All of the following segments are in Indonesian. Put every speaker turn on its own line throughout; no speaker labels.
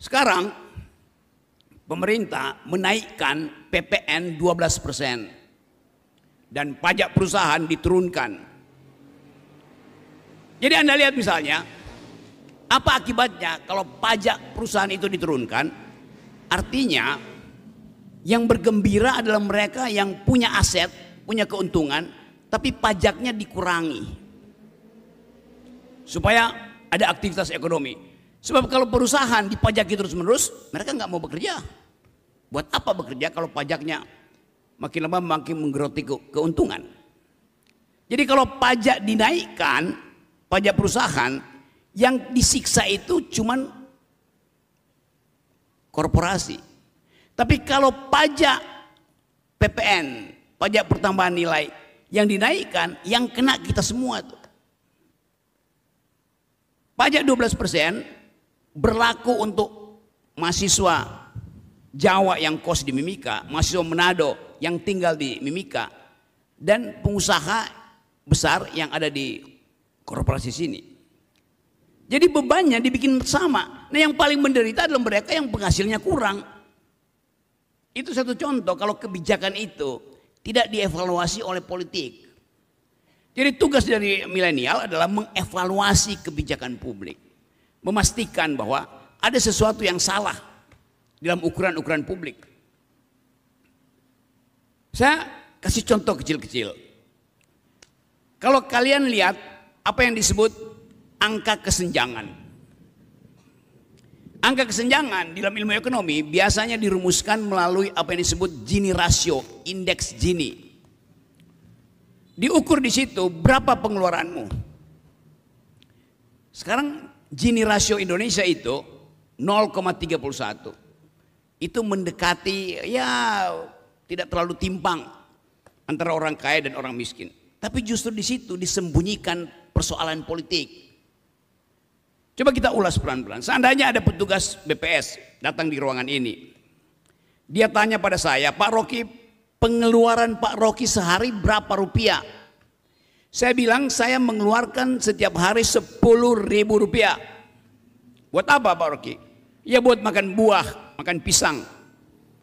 Sekarang pemerintah menaikkan PPN 12% dan pajak perusahaan diturunkan. Jadi Anda lihat misalnya, apa akibatnya kalau pajak perusahaan itu diturunkan? Artinya yang bergembira adalah mereka yang punya aset, punya keuntungan, tapi pajaknya dikurangi supaya ada aktivitas ekonomi. Sebab kalau perusahaan dipajaki terus-menerus, mereka nggak mau bekerja. Buat apa bekerja kalau pajaknya makin lama makin menggeroti keuntungan? Jadi kalau pajak dinaikkan, pajak perusahaan, yang disiksa itu cuman korporasi. Tapi kalau pajak PPN, pajak pertambahan nilai yang dinaikkan, yang kena kita semua tuh. Pajak 12% berlaku untuk mahasiswa Jawa yang kos di Mimika, mahasiswa Manado yang tinggal di Mimika, dan pengusaha besar yang ada di korporasi sini. Jadi bebannya dibikin sama. Nah, yang paling menderita adalah mereka yang penghasilnya kurang. Itu satu contoh kalau kebijakan itu tidak dievaluasi oleh politik. Jadi tugas dari milenial adalah mengevaluasi kebijakan publik, memastikan bahwa ada sesuatu yang salah dalam ukuran-ukuran publik. Saya kasih contoh kecil-kecil. Kalau kalian lihat apa yang disebut angka kesenjangan. Angka kesenjangan di dalam ilmu ekonomi biasanya dirumuskan melalui apa yang disebut Gini ratio, indeks Gini. Diukur di situ berapa pengeluaranmu. Sekarang Gini rasio Indonesia itu 0,31. Itu mendekati, ya tidak terlalu timpang antara orang kaya dan orang miskin. Tapi justru di situ disembunyikan persoalan politik. Coba kita ulas pelan-pelan. Seandainya ada petugas BPS datang di ruangan ini. Dia tanya pada saya, Pak Rocky, pengeluaran Pak Rocky sehari berapa rupiah? Saya bilang saya mengeluarkan setiap hari 10.000 rupiah. Buat apa Pak Rocky? Ya buat makan buah, makan pisang.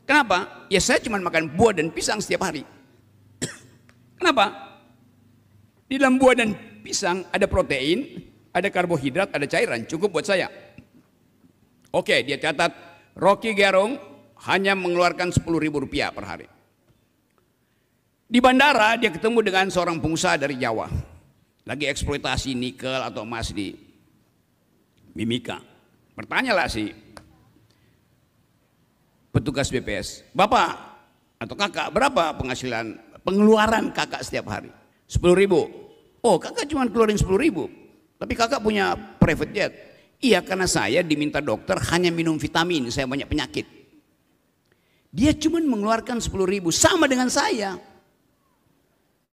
Kenapa? Ya saya cuma makan buah dan pisang setiap hari. Kenapa? Di dalam buah dan pisang ada protein, ada karbohidrat, ada cairan, cukup buat saya. Oke, dia catat Rocky Gerung hanya mengeluarkan 10.000 rupiah per hari. Di bandara dia ketemu dengan seorang pengusaha dari Jawa, lagi eksploitasi nikel atau emas di Mimika. Bertanyalah si petugas BPS, Bapak atau Kakak, berapa pengeluaran Kakak setiap hari? 10.000. Oh, Kakak cuma keluarin 10.000, tapi Kakak punya private jet. Iya, karena saya diminta dokter hanya minum vitamin, saya banyak penyakit. Dia cuma mengeluarkan 10.000, sama dengan saya.